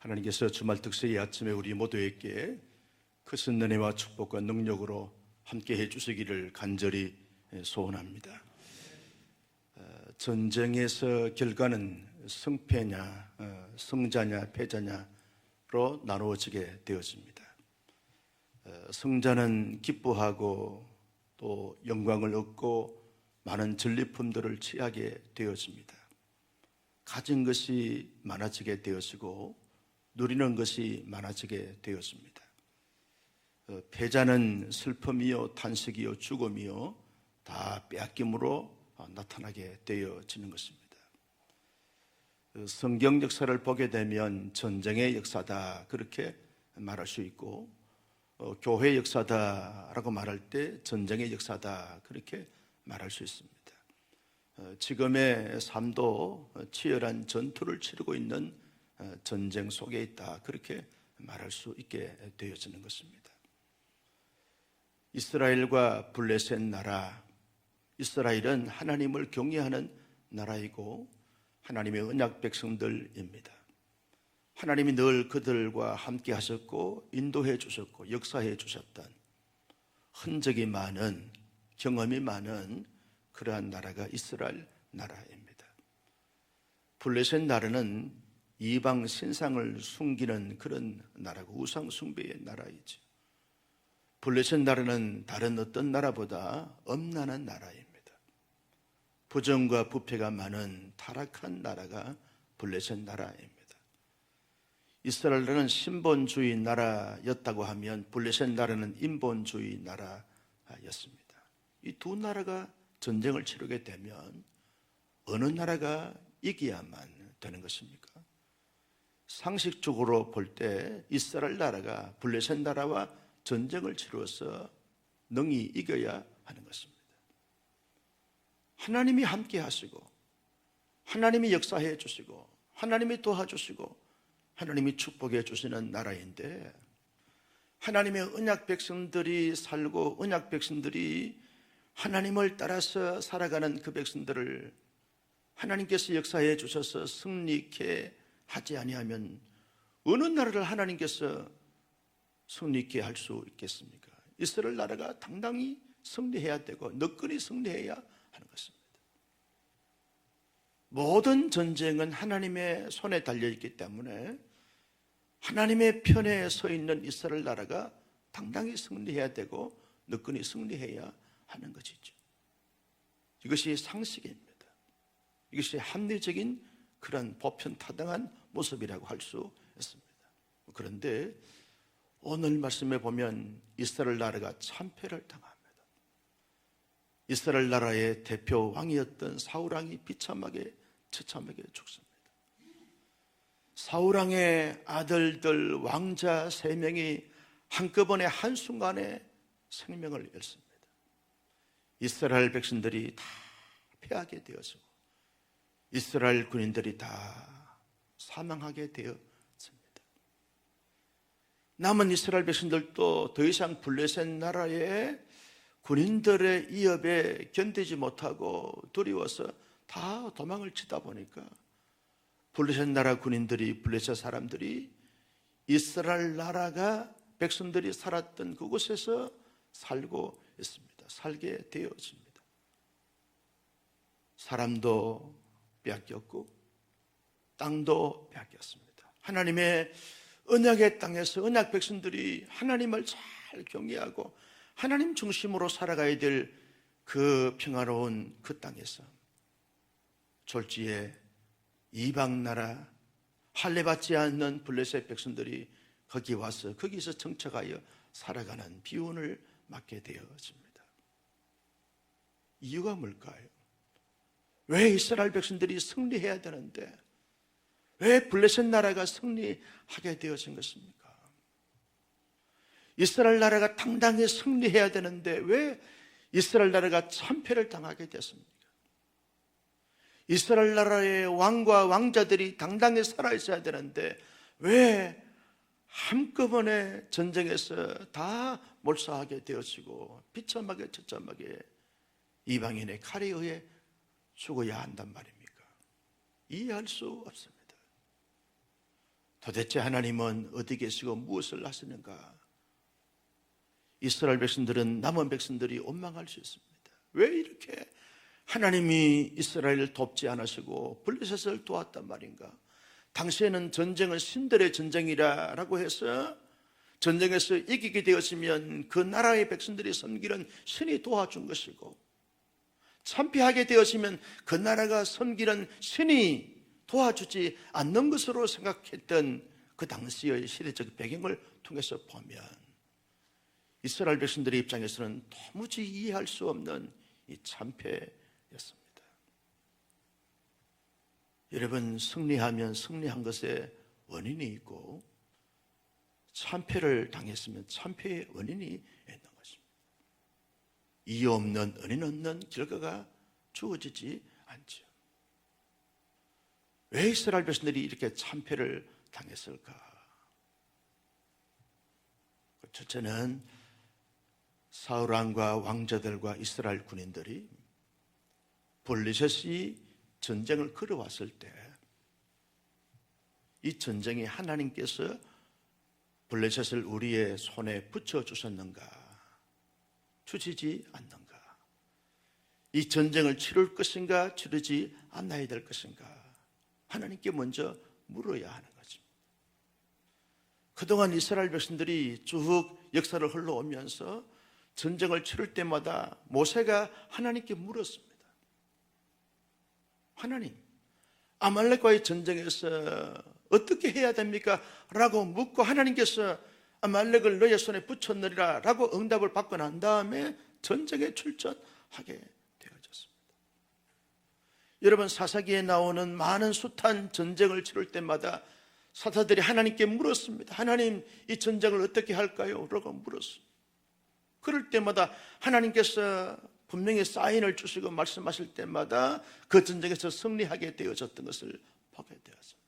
하나님께서 주말 특세의 아침에 우리 모두에게 크신 은혜와 축복과 능력으로 함께 해주시기를 간절히 소원합니다. 전쟁에서 결과는 승패냐, 승자냐, 패자냐로 나누어지게 되어집니다. 승자는 기뻐하고 또 영광을 얻고 많은 전리품들을 취하게 되어집니다. 가진 것이 많아지게 되어지고 누리는 것이 많아지게 되었습니다. 패자는 슬픔이요 탄식이요 죽음이요 다 빼앗김으로 나타나게 되어지는 것입니다. 성경 역사를 보게 되면 전쟁의 역사다 그렇게 말할 수 있고, 교회 역사다라고 말할 때 전쟁의 역사다 그렇게 말할 수 있습니다. 지금의 삶도 치열한 전투를 치르고 있는 전쟁 속에 있다 그렇게 말할 수 있게 되어지는 것입니다. 이스라엘과 블레셋 나라, 이스라엘은 하나님을 경외하는 나라이고 하나님의 언약 백성들입니다. 하나님이 늘 그들과 함께 하셨고 인도해 주셨고 역사해 주셨던 흔적이 많은, 경험이 많은 그러한 나라가 이스라엘 나라입니다. 블레셋 나라는 이방 신상을 숨기는 그런 나라고 우상 숭배의 나라이죠. 블레셋 나라는 다른 어떤 나라보다 엄난한 나라입니다. 부정과 부패가 많은 타락한 나라가 블레셋 나라입니다. 이스라엘 나라는 신본주의 나라였다고 하면 블레셋 나라는 인본주의 나라였습니다. 이 두 나라가 전쟁을 치르게 되면 어느 나라가 이겨야만 되는 것입니까? 상식적으로 볼 때 이스라엘 나라가 블레셋 나라와 전쟁을 치루어서 능히 이겨야 하는 것입니다. 하나님이 함께 하시고 하나님이 역사해 주시고 하나님이 도와주시고 하나님이 축복해 주시는 나라인데, 하나님의 언약 백성들이 살고 언약 백성들이 하나님을 따라서 살아가는 그 백성들을 하나님께서 역사해 주셔서 승리케 하지 아니하면 어느 나라를 하나님께서 승리케 할 수 있겠습니까? 이스라엘 나라가 당당히 승리해야 되고 너끈히 승리해야 하는 것입니다. 모든 전쟁은 하나님의 손에 달려있기 때문에 하나님의 편에 서 있는 이스라엘 나라가 당당히 승리해야 되고 너끈히 승리해야 하는 것이죠. 이것이 상식입니다. 이것이 합리적인 그런 보편타당한 모습이라고 할 수 있습니다. 그런데 오늘 말씀에 보면 이스라엘 나라가 참패를 당합니다. 이스라엘 나라의 대표 왕이었던 사울왕이 비참하게 처참하게 죽습니다. 사울왕의 아들들 왕자 3명이 한꺼번에 한순간에 생명을 잃습니다. 이스라엘 백성들이 다 패하게 되어지고 이스라엘 군인들이 다 사망하게 되었습니다. 남은 이스라엘 백성들도 더 이상 블레셋 나라의 군인들의 위협에 견디지 못하고 두려워서 다 도망을 치다 보니까 블레셋 나라 군인들이, 블레셋 사람들이 이스라엘 나라가 백성들이 살았던 그곳에서 살고 있습니다. 살게 되어집니다. 사람도 빼앗겼고 땅도 빼앗겼습니다. 하나님의 언약의 땅에서 언약 백성들이 하나님을 잘 경외하고 하나님 중심으로 살아가야 될 그 평화로운 그 땅에서 졸지에 이방 나라 할례받지 않는 블레셋 백성들이 거기 와서 거기서 정착하여 살아가는 비운을 맞게 되어집니다. 이유가 뭘까요? 왜 이스라엘 백성들이 승리해야 되는데 왜 블레셋 나라가 승리하게 되어진 것입니까? 이스라엘 나라가 당당히 승리해야 되는데 왜 이스라엘 나라가 참패를 당하게 됐습니까? 이스라엘 나라의 왕과 왕자들이 당당히 살아있어야 되는데 왜 한꺼번에 전쟁에서 다 몰사하게 되어지고 비참하게 처참하게 이방인의 칼에 의해 죽어야 한단 말입니까? 이해할 수 없습니다. 도대체 하나님은 어디 계시고 무엇을 하시는가? 이스라엘 백성들은, 남은 백성들이 원망할 수 있습니다. 왜 이렇게 하나님이 이스라엘을 돕지 않으시고 블레셋을 도왔단 말인가? 당시에는 전쟁은 신들의 전쟁이라고 해서 전쟁에서 이기게 되었으면 그 나라의 백성들이 섬기는 신이 도와준 것이고, 참패하게 되었으면 그 나라가 섬기는 신이 도와주지 않는 것으로 생각했던 그 당시의 시대적 배경을 통해서 보면 이스라엘 백성들의 입장에서는 도무지 이해할 수 없는 이 참패였습니다. 여러분, 승리하면 승리한 것에 원인이 있고 참패를 당했으면 참패의 원인이 있는 것입니다. 이유 없는, 원인 없는 결과가 주어지지 않죠. 왜 이스라엘 백성들이 이렇게 참패를 당했을까? 첫째는 사울 왕과 왕자들과 이스라엘 군인들이 블레셋이 전쟁을 걸어왔을 때 이 전쟁이 하나님께서 블레셋을 우리의 손에 붙여주셨는가, 주시지 않는가, 이 전쟁을 치를 것인가, 치르지 않아야 될 것인가, 하나님께 먼저 물어야 하는 거죠. 그동안 이스라엘 백성들이 쭉 역사를 흘러오면서 전쟁을 치를 때마다 모세가 하나님께 물었습니다. 하나님, 아말렉과의 전쟁에서 어떻게 해야 됩니까? 라고 묻고 하나님께서 아말렉을 너의 손에 붙였느리라 라고 응답을 받고 난 다음에 전쟁에 출전하게 되어졌습니다. 여러분, 사사기에 나오는 많은 숱한 전쟁을 치를 때마다 사사들이 하나님께 물었습니다. 하나님, 이 전쟁을 어떻게 할까요? 라고 물었어요. 그럴 때마다 하나님께서 분명히 사인을 주시고 말씀하실 때마다 그 전쟁에서 승리하게 되어졌던 것을 보게 되었습니다.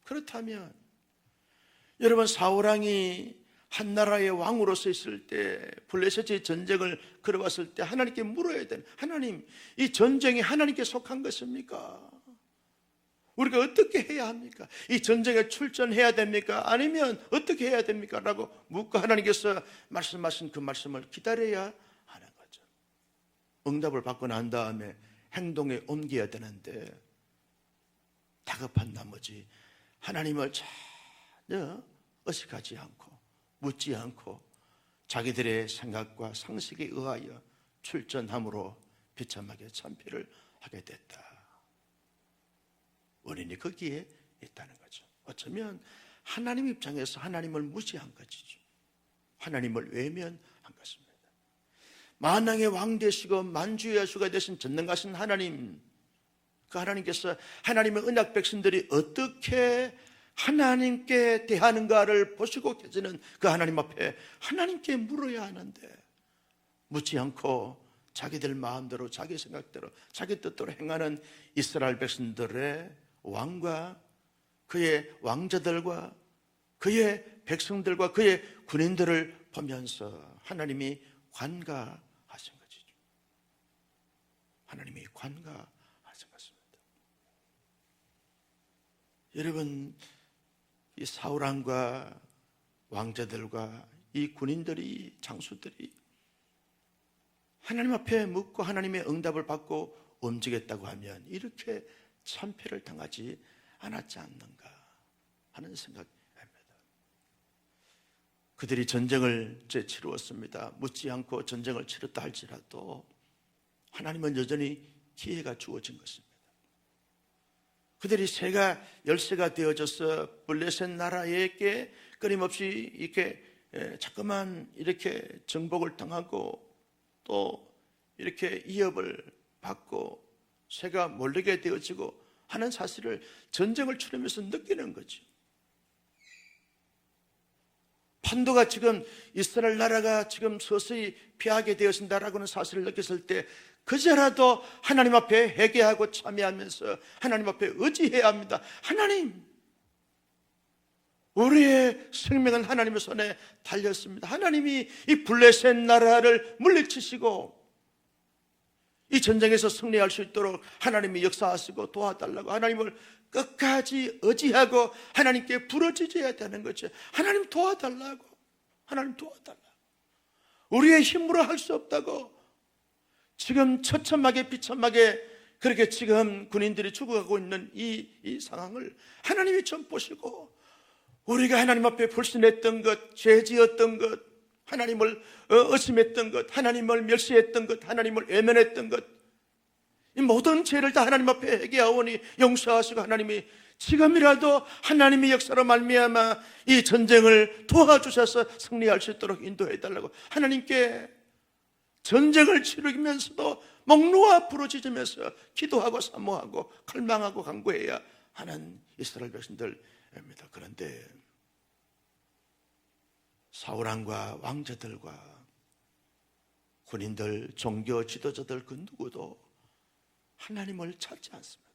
그렇다면 여러분, 사울왕이 한 나라의 왕으로서 있을 때, 블레셋의 전쟁을 걸어왔을 때 하나님께 물어야 되는, 하나님, 이 전쟁이 하나님께 속한 것입니까? 우리가 어떻게 해야 합니까? 이 전쟁에 출전해야 됩니까? 아니면 어떻게 해야 됩니까? 라고 묻고 하나님께서 말씀하신 그 말씀을 기다려야 하는 거죠. 응답을 받고 난 다음에 행동에 옮겨야 되는데 다급한 나머지 하나님을 전혀 의식하지 않고 묻지 않고 자기들의 생각과 상식에 의하여 출전함으로 비참하게 참패를 하게 됐다. 원인이 거기에 있다는 거죠. 어쩌면 하나님 입장에서 하나님을 무시한 것이죠. 하나님을 외면한 것입니다. 만왕의 왕 되시고 만주의 여수가 되신 전능하신 하나님, 그 하나님께서 하나님의 언약 백성들이 어떻게 하나님께 대하는가를 보시고 계시는 그 하나님 앞에 하나님께 물어야 하는데 묻지 않고 자기들 마음대로, 자기 생각대로, 자기 뜻대로 행하는 이스라엘 백성들의 왕과 그의 왕자들과 그의 백성들과 그의 군인들을 보면서 하나님이 관가하신 것이죠. 하나님이 관가하신 것입니다. 여러분, 이 사울왕과 왕자들과 이 군인들이, 장수들이 하나님 앞에 묻고 하나님의 응답을 받고 움직였다고 하면 이렇게 참패를 당하지 않았지 않는가 하는 생각입니다. 그들이 전쟁을 치루었습니다. 묻지 않고 전쟁을 치렀다 할지라도 하나님은 여전히 기회가 주어진 것입니다. 그들이 새가 열세가 되어져서 블레셋 나라에게 끊임없이 이렇게 자꾸만 이렇게 정복을 당하고 또 이렇게 위협을 받고 새가 몰리게 되어지고 하는 사실을 전쟁을 치르면서 느끼는 거죠. 판도가 지금 이스라엘 나라가 지금 서서히 피하게 되어진다라고 하는 사실을 느꼈을 때 그제라도 하나님 앞에 회개하고 참여하면서 하나님 앞에 의지해야 합니다. 하나님, 우리의 생명은 하나님의 손에 달렸습니다. 하나님이 이 블레셋 나라를 물리치시고 이 전쟁에서 승리할 수 있도록 하나님이 역사하시고 도와달라고 하나님을 끝까지 의지하고 하나님께 부르짖어야 되는 거죠. 하나님 도와달라고. 하나님 도와달라고. 우리의 힘으로 할 수 없다고. 지금 처참하게 비참하게 그렇게 지금 군인들이 죽어가고 있는 이 상황을 하나님이 좀 보시고, 우리가 하나님 앞에 불신했던 것, 죄지었던 것, 하나님을 의심했던 것, 하나님을 멸시했던 것, 하나님을 외면했던 것, 이 모든 죄를 다 하나님 앞에 회개하오니 용서하시고 하나님이 지금이라도 하나님의 역사로 말미암아 이 전쟁을 도와주셔서 승리할 수 있도록 인도해달라고 하나님께 전쟁을 치르면서도 목 놓아 부르짖으면서 기도하고 사모하고 갈망하고 간구해야 하는 이스라엘 백성들입니다. 그런데 사울왕과 왕자들과 군인들, 종교 지도자들 그 누구도 하나님을 찾지 않습니다.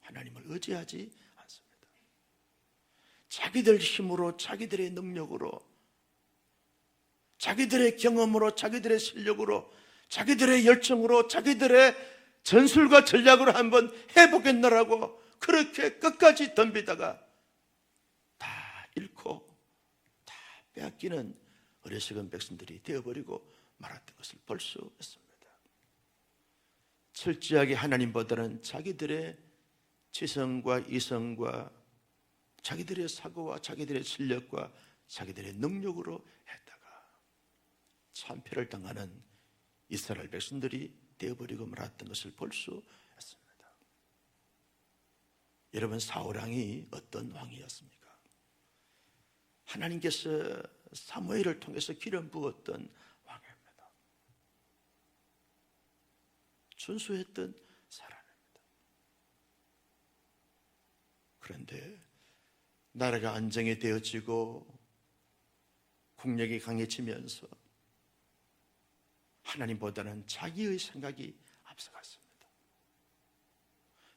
하나님을 의지하지 않습니다. 자기들 힘으로, 자기들의 능력으로, 자기들의 경험으로, 자기들의 실력으로, 자기들의 열정으로, 자기들의 전술과 전략으로 한번 해보겠노라고 그렇게 끝까지 덤비다가 다 잃고 다 빼앗기는 어리석은 백성들이 되어버리고 말았던 것을 볼 수 있습니다. 철저하게 하나님보다는 자기들의 지성과 이성과 자기들의 사고와 자기들의 실력과 자기들의 능력으로 했다가 참패를 당하는 이스라엘 백성들이 되어버리고 말았던 것을 볼 수 있습니다. 여러분, 사울왕이 어떤 왕이었습니까? 하나님께서 사무엘을 통해서 기름 부었던 왕입니다. 준수했던 사람입니다. 그런데 나라가 안정이 되어지고 국력이 강해지면서 하나님보다는 자기의 생각이 앞서갔습니다.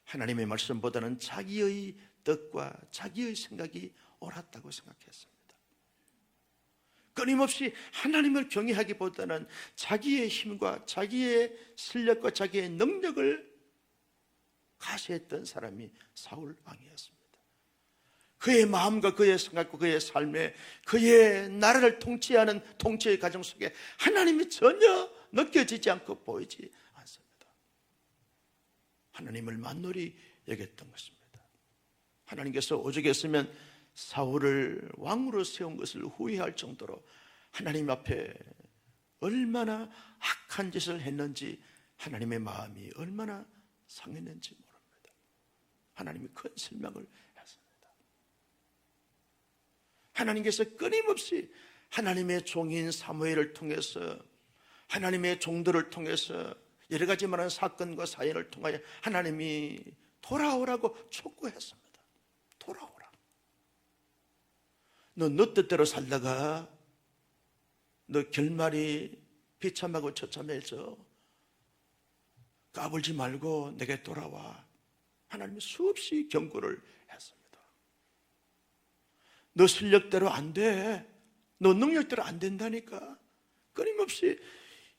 하나님의 말씀보다는 자기의 뜻과 자기의 생각이 옳았다고 생각했습니다. 끊임없이 하나님을 경외하기보다는 자기의 힘과 자기의 실력과 자기의 능력을 가시했던 사람이 사울 왕이었습니다. 그의 마음과 그의 생각과 그의 삶에, 그의 나라를 통치하는 통치의 과정 속에 하나님이 전혀 느껴지지 않고 보이지 않습니다. 하나님을 만놀히 여겼던 것입니다. 하나님께서 오죽했으면 사울을 왕으로 세운 것을 후회할 정도로 하나님 앞에 얼마나 악한 짓을 했는지, 하나님의 마음이 얼마나 상했는지 모릅니다. 하나님이 큰 실망을 했습니다. 하나님께서 끊임없이 하나님의 종인 사무엘을 통해서, 하나님의 종들을 통해서 여러 가지 많은 사건과 사연을 통하여 하나님이 돌아오라고 촉구했습니다. 돌아오라. 너 뜻대로 살다가 너 결말이 비참하고 처참해져. 까불지 말고 내게 돌아와. 하나님이 수없이 경고를 했습니다. 너 실력대로 안 돼. 너 능력대로 안 된다니까. 끊임없이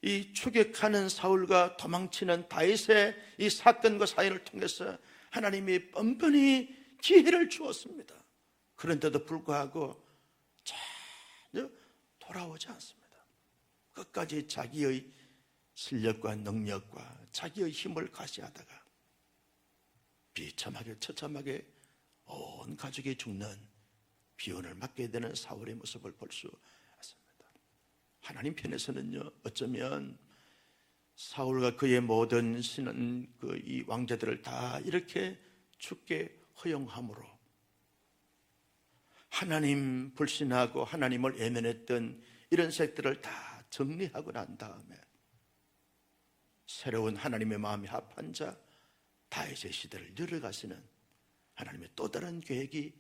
이 추격하는 사울과 도망치는 다윗의 이 사건과 사연을 통해서 하나님이 뻔뻔히 기회를 주었습니다. 그런데도 불구하고 전혀 돌아오지 않습니다. 끝까지 자기의 실력과 능력과 자기의 힘을 가시하다가 비참하게 처참하게 온 가족이 죽는 비운을 맞게 되는 사울의 모습을 볼 수 있습니다. 하나님 편에서는요, 어쩌면 사울과 그의 모든 신은 이 왕자들을 다 이렇게 죽게 허용함으로 하나님 불신하고 하나님을 외면했던 이런 색들을 다 정리하고 난 다음에 새로운 하나님의 마음이 합한 자 다윗의 시대를 열어가시는 하나님의 또 다른 계획이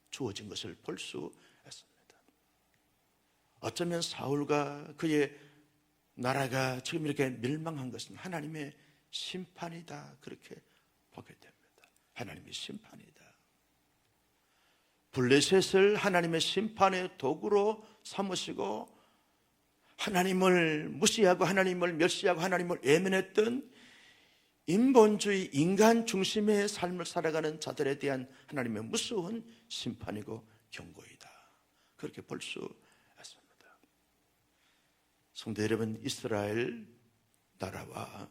주어진 것을 볼 수 있습니다. 어쩌면 사울과 그의 나라가 지금 이렇게 멸망한 것은 하나님의 심판이다, 그렇게 보게 됩니다. 하나님의 심판이다. 블레셋을 하나님의 심판의 도구로 삼으시고 하나님을 무시하고 하나님을 멸시하고 하나님을 외면했던 인본주의 인간 중심의 삶을 살아가는 자들에 대한 하나님의 무서운 심판이고 경고이다. 그렇게 볼 수 있습니다. 성도 여러분, 이스라엘 나라와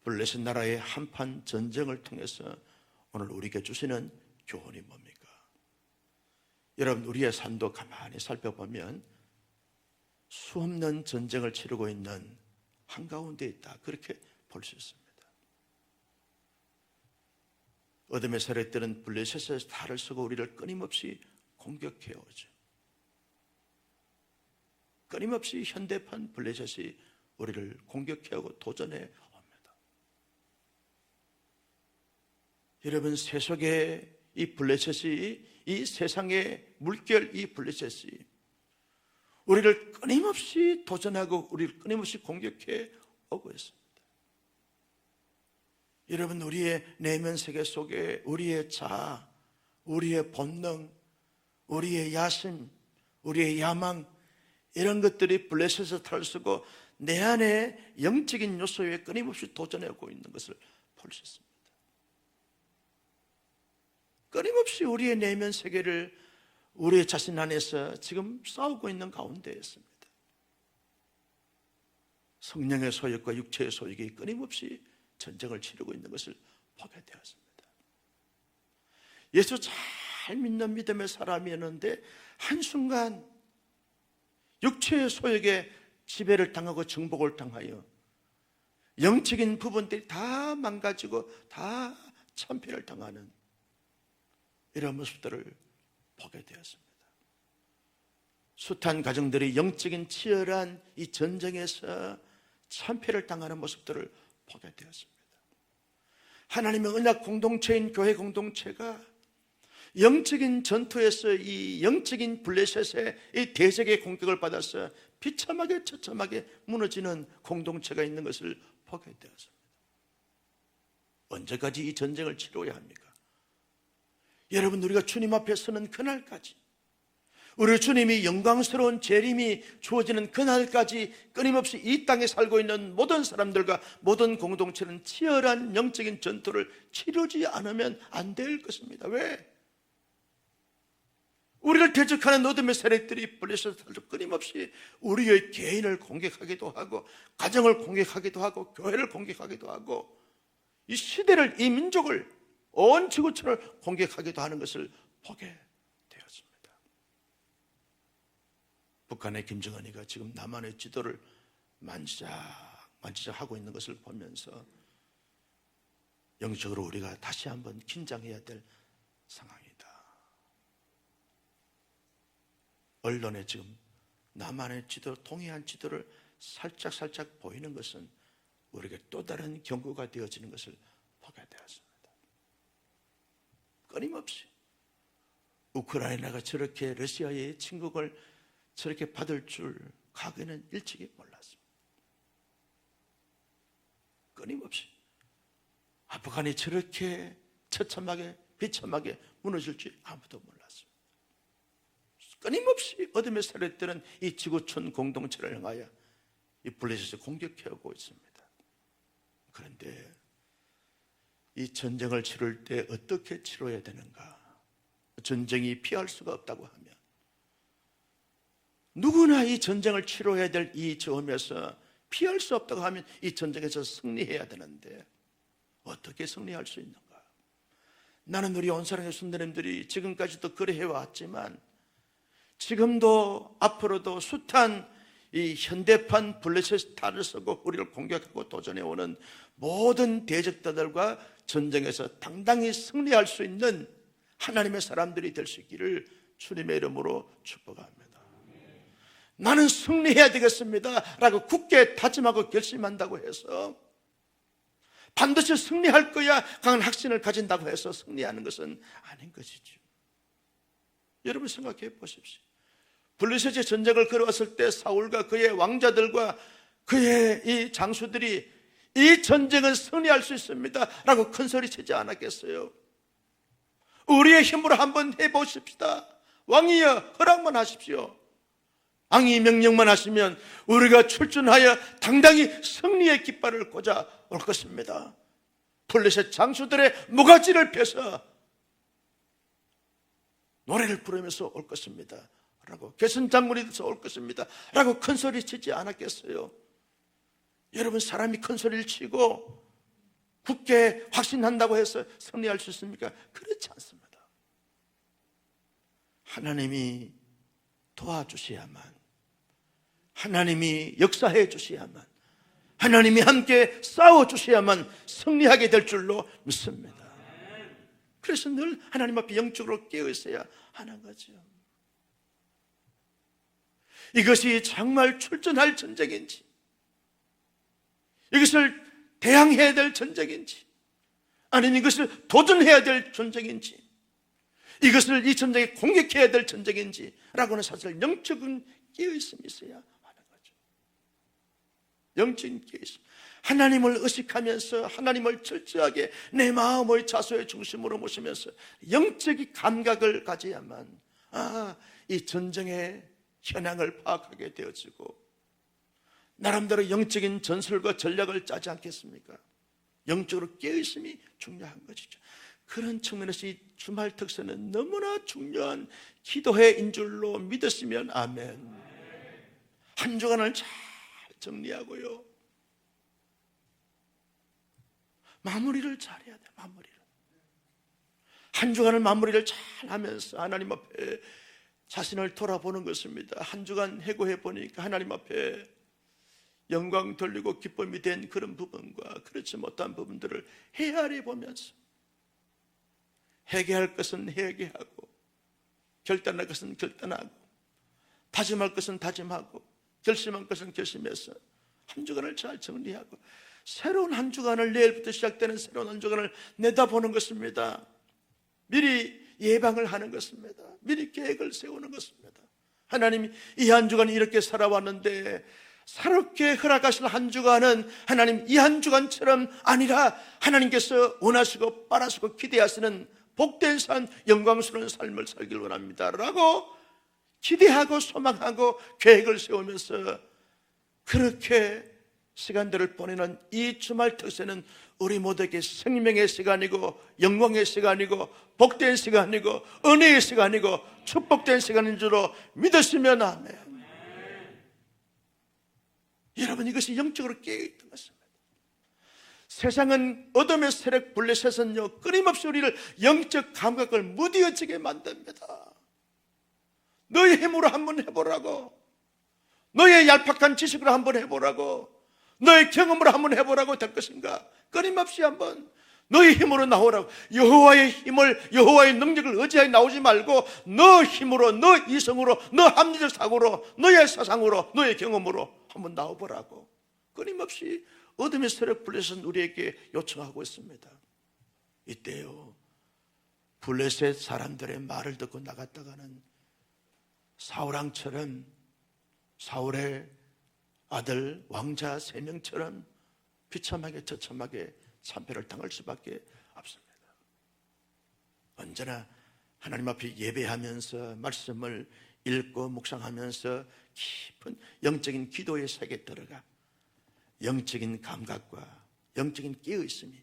블레셋 나라의 한판 전쟁을 통해서 오늘 우리에게 주시는 교훈이 뭡니까? 여러분, 우리의 삶도 가만히 살펴보면 수없는 전쟁을 치르고 있는 한가운데 있다. 그렇게 볼 수 있습니다. 어둠의 세력들은 블레셋에서 탈을 쓰고 우리를 끊임없이 공격해 오죠. 끊임없이 현대판 블레셋이 우리를 공격해 오고 도전해 옵니다. 여러분, 세속의 이 블레셋이, 이 세상의 물결 이 블레셋이 우리를 끊임없이 도전하고 우리를 끊임없이 공격해 오고 있습니다. 여러분, 우리의 내면 세계 속에 우리의 자아, 우리의 본능, 우리의 야심, 우리의 야망, 이런 것들이 블레셋에서 탈을 쓰고 내 안에 영적인 요소에 끊임없이 도전하고 있는 것을 볼 수 있습니다. 끊임없이 우리의 내면 세계를 우리의 자신 안에서 지금 싸우고 있는 가운데 있습니다. 성령의 소욕과 육체의 소욕이 끊임없이 전쟁을 치르고 있는 것을 보게 되었습니다. 예수 잘 믿는 믿음의 사람이었는데 한순간 육체의 소욕에 지배를 당하고 정복을 당하여 영적인 부분들이 다 망가지고 다 참패를 당하는 이런 모습들을 보게 되었습니다. 숱한 가정들이 영적인 치열한 이 전쟁에서 참패를 당하는 모습들을 보게 되었습니다. 하나님의 언약 공동체인 교회 공동체가 영적인 전투에서 이 영적인 블레셋의 이 대적의 공격을 받아서 비참하게 처참하게 무너지는 공동체가 있는 것을 보게 되었습니다. 언제까지 이 전쟁을 치러야 합니까? 여러분, 우리가 주님 앞에 서는 그날까지, 우리 주님이 영광스러운 재림이 주어지는 그날까지 끊임없이 이 땅에 살고 있는 모든 사람들과 모든 공동체는 치열한 영적인 전투를 치르지 않으면 안 될 것입니다. 왜? 우리를 대적하는 어둠의 세력들이 블레셋을 끊임없이 우리의 개인을 공격하기도 하고 가정을 공격하기도 하고 교회를 공격하기도 하고 이 시대를, 이 민족을, 온 지구촌을 공격하기도 하는 것을 보게 되었습니다. 북한의 김정은이가 지금 남한의 지도를 만지작하고 있는 것을 보면서 영적으로 우리가 다시 한번 긴장해야 될 상황이다. 언론에 지금 남한의 지도, 동해안 지도를 살짝 보이는 것은 우리에게 또 다른 경고가 되어지는 것을 보게 되었습니다. 끊임없이 우크라이나가 저렇게 러시아의 침공을 저렇게 받을 줄 과거에는 일찍이 몰랐습니다. 끊임없이 아프간이 저렇게 처참하게 비참하게 무너질 줄 아무도 몰랐습니다. 끊임없이 어둠의 세력들은 이 지구촌 공동체를 향하여 이 블레셋을 공격해오고 있습니다. 그런데 이 전쟁을 치를 때 어떻게 치러야 되는가? 전쟁이 피할 수가 없다고 하면 누구나 이 전쟁을 치러야 될 이 점에서 피할 수 없다고 하면 이 전쟁에서 승리해야 되는데 어떻게 승리할 수 있는가? 나는 우리 온사랑의 순례님들이 지금까지도 그래 해왔지만 지금도 앞으로도 숱한 이 현대판 블레셋 탈을 쓰고 우리를 공격하고 도전해오는 모든 대적자들과 전쟁에서 당당히 승리할 수 있는 하나님의 사람들이 될 수 있기를 주님의 이름으로 축복합니다. 나는 승리해야 되겠습니다 라고 굳게 다짐하고 결심한다고 해서 반드시 승리할 거야 강한 확신을 가진다고 해서 승리하는 것은 아닌 것이죠. 여러분 생각해 보십시오. 블레셋의 전쟁을 걸어왔을 때 사울과 그의 왕자들과 그의 이 장수들이 이 전쟁은 승리할 수 있습니다 라고 큰 소리 치지 않았겠어요? 우리의 힘으로 한번 해보십시다. 왕이여 허락만 하십시오. 왕이 명령만 하시면 우리가 출전하여 당당히 승리의 깃발을 꽂아 올 것입니다. 블레셋 장수들의 모가지를 펴서 노래를 부르면서 올 것입니다 라고, 개선 장군이 돼서 올 것입니다 라고 큰 소리 치지 않았겠어요? 여러분, 사람이 큰 소리를 치고 굳게 확신한다고 해서 승리할 수 있습니까? 그렇지 않습니다. 하나님이 도와주셔야만, 하나님이 역사해 주셔야만, 하나님이 함께 싸워주셔야만 승리하게 될 줄로 믿습니다. 그래서 늘 하나님 앞에 영적으로 깨어 있어야 하는 거죠. 이것이 정말 출전할 전쟁인지, 이것을 대항해야 될 전쟁인지, 아니면 이것을 도전해야 될 전쟁인지, 이것을 이 전쟁에 공격해야 될 전쟁인지 라고는 사실 영적인 깨어있음이 있어야 하는 거죠. 영적인 깨어있음, 하나님을 의식하면서 하나님을 철저하게 내 마음의 자소의 중심으로 모시면서 영적인 감각을 가져야만 이 전쟁의 현황을 파악하게 되어지고 나름대로 영적인 전술과 전략을 짜지 않겠습니까? 영적으로 깨어있음이 중요한 것이죠. 그런 측면에서 이 주말 특세는 너무나 중요한 기도회인 줄로 믿으시면 아멘. 한 주간을 잘 정리하고요, 마무리를 잘해야 돼요. 마무리를, 한 주간을 마무리를 잘 하면서 하나님 앞에 자신을 돌아보는 것입니다. 한 주간 해고해 보니까 하나님 앞에 영광 돌리고 기쁨이 된 그런 부분과 그렇지 못한 부분들을 헤아려 보면서 회개할 것은 회개하고, 결단할 것은 결단하고, 다짐할 것은 다짐하고, 결심한 것은 결심해서 한 주간을 잘 정리하고 새로운 한 주간을, 내일부터 시작되는 새로운 한 주간을 내다보는 것입니다. 미리 예방을 하는 것입니다. 미리 계획을 세우는 것입니다. 하나님이 이 한 주간 이렇게 살아왔는데 새롭게 허락하실 한 주간은 하나님 이 한 주간처럼 아니라 하나님께서 원하시고 바라시고 기대하시는 복된 삶, 영광스러운 삶을 살기를 원합니다 라고 기대하고 소망하고 계획을 세우면서 그렇게 시간들을 보내는 이 주말 특세는 우리 모두에게 생명의 시간이고 영광의 시간이고 복된 시간이고 은혜의 시간이고 축복된 시간인 줄로 믿으시면 아멘. 여러분, 이것이 영적으로 깨어있던 것입니다. 세상은 어둠의 세력 블레셋은요 끊임없이 우리를 영적 감각을 무디어지게 만듭니다. 너의 힘으로 한번 해보라고, 너의 얄팍한 지식으로 한번 해보라고, 너의 경험으로 한번 해보라고 될 것인가? 끊임없이 한번 너의 힘으로 나오라고. 여호와의 힘을, 여호와의 능력을 의지하여 나오지 말고 너 힘으로, 너 이성으로, 너 합리적 사고로, 너의 사상으로, 너의 경험으로 한번 나와보라고. 끊임없이 어둠의 세력 블레셋은 우리에게 요청하고 있습니다. 이때요 블레셋 사람들의 말을 듣고 나갔다가는 사울왕처럼, 사울의 아들 왕자 3명처럼 비참하게 처참하게 참패를 당할 수밖에 없습니다. 언제나 하나님 앞에 예배하면서 말씀을 읽고 묵상하면서 깊은 영적인 기도의 세계에 들어가 영적인 감각과 영적인 깨어있음이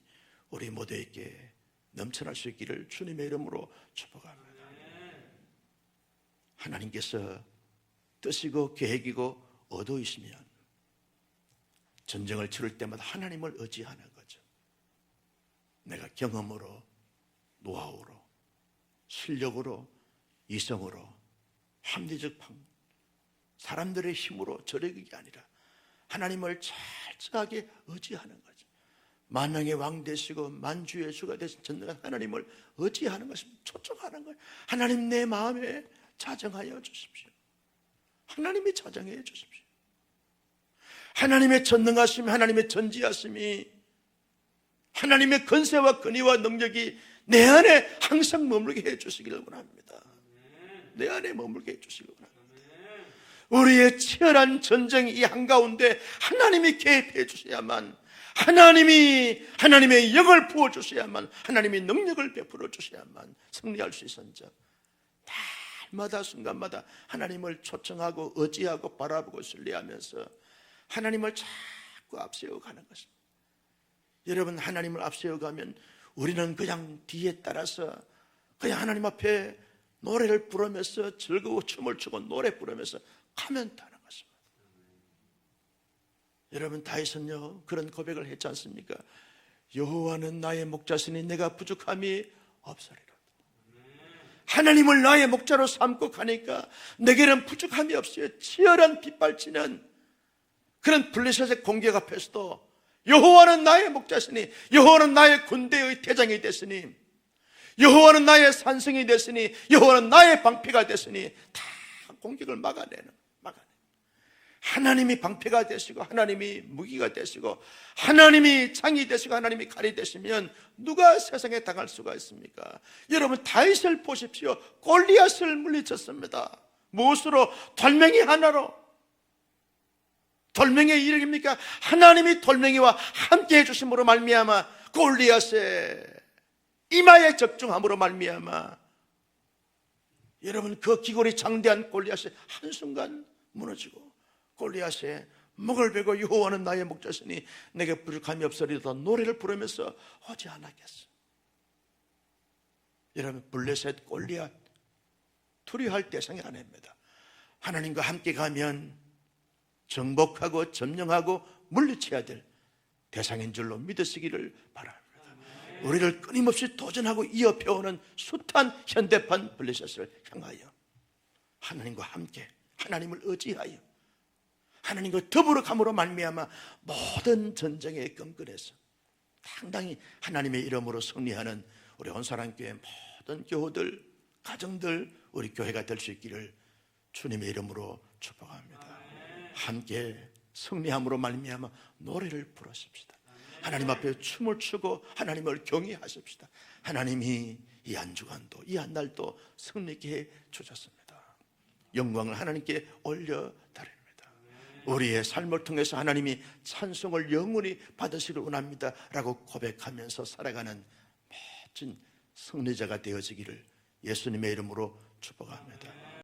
우리 모두에게 넘쳐날 수 있기를 주님의 이름으로 축복합니다. 하나님께서 뜻이고 계획이고 의도이시면 전쟁을 치를 때마다 하나님을 의지하는 거죠. 내가 경험으로, 노하우로, 실력으로, 이성으로, 합리적 사람들의 힘으로 저력이 아니라 하나님을 철저하게 의지하는 거죠. 만왕의 왕 되시고 만주의 주가 되신 전능한 하나님을 의지하는 것입니다. 초청하는 거예요. 하나님, 내 마음에 자정하여 주십시오. 하나님이 자정해 주십시오. 하나님의 전능하심, 하나님의 전지하심이, 하나님의 권세와 권위와 능력이 내 안에 항상 머물게 해 주시기를 원합니다. 내 안에 머물게 해 주시기를 원합니다. 우리의 치열한 전쟁 이 한가운데 하나님이 개입해 주셔야만, 하나님의 영을 부어주셔야만, 하나님의 능력을 베풀어 주셔야만 승리할 수 있은즉 날 날마다 순간마다 하나님을 초청하고 의지하고 바라보고 신뢰하면서 하나님을 자꾸 앞세워가는 것입니다. 여러분, 하나님을 앞세워가면 우리는 그냥 뒤에 따라서 그냥 하나님 앞에 노래를 부르면서 즐거워 춤을 추고 노래 부르면서 가면 되는 것입니다. 여러분, 다윗은요 그런 고백을 했지 않습니까? 여호와는 나의 목자시니 내가 부족함이 없으리라. 하나님을 나의 목자로 삼고 가니까 내게는 부족함이 없어요. 치열한 빗발치는 그런 블레셋의 공격 앞에서도 여호와는 나의 목자시니, 여호와는 나의 군대의 대장이 됐으니, 여호와는 나의 산성이 됐으니, 여호와는 나의 방패가 됐으니 다 공격을 막아내는. 하나님이 방패가 되시고 하나님이 무기가 되시고 하나님이 창이 되시고 하나님이 칼이 되시면 누가 세상에 당할 수가 있습니까? 여러분, 다윗을 보십시오. 골리앗을 물리쳤습니다. 무엇으로? 돌멩이 하나로. 돌멩이의 이력입니까? 하나님이 돌멩이와 함께 해주심으로 말미암아 골리앗의 이마에 적중함으로 말미암아 여러분, 그 기골이 장대한 골리앗이 한순간 무너지고 골리앗의 목을 베고 여호와는 나의 목자시니 내게 부족함이 없으리로다 노래를 부르면서 오지 않았겠어. 여러분, 블레셋, 골리앗 두려워할 대상이 아닙니다. 하나님과 함께 가면 정복하고 점령하고 물리쳐야 될 대상인 줄로 믿으시기를 바랍니다. 우리를 끊임없이 도전하고 이어펴오는 숱한 현대판 블레셋을 향하여 하나님과 함께 하나님을 의지하여 하나님과 더불어 감으로 말미암아 모든 전쟁의 끈끈에서 당당히 하나님의 이름으로 승리하는 우리 온사랑교회 모든 교우들, 가정들, 우리 교회가 될 수 있기를 주님의 이름으로 축복합니다. 함께 승리함으로 말미암아 노래를 부르십시다. 하나님 앞에 춤을 추고 하나님을 경외하십시다. 하나님이 이 한 주간도 이 한 날도 승리케 해 주셨습니다. 영광을 하나님께 올려드립니다. 우리의 삶을 통해서 하나님이 찬송을 영원히 받으시길 원합니다 라고 고백하면서 살아가는 멋진 승리자가 되어지기를 예수님의 이름으로 축복합니다.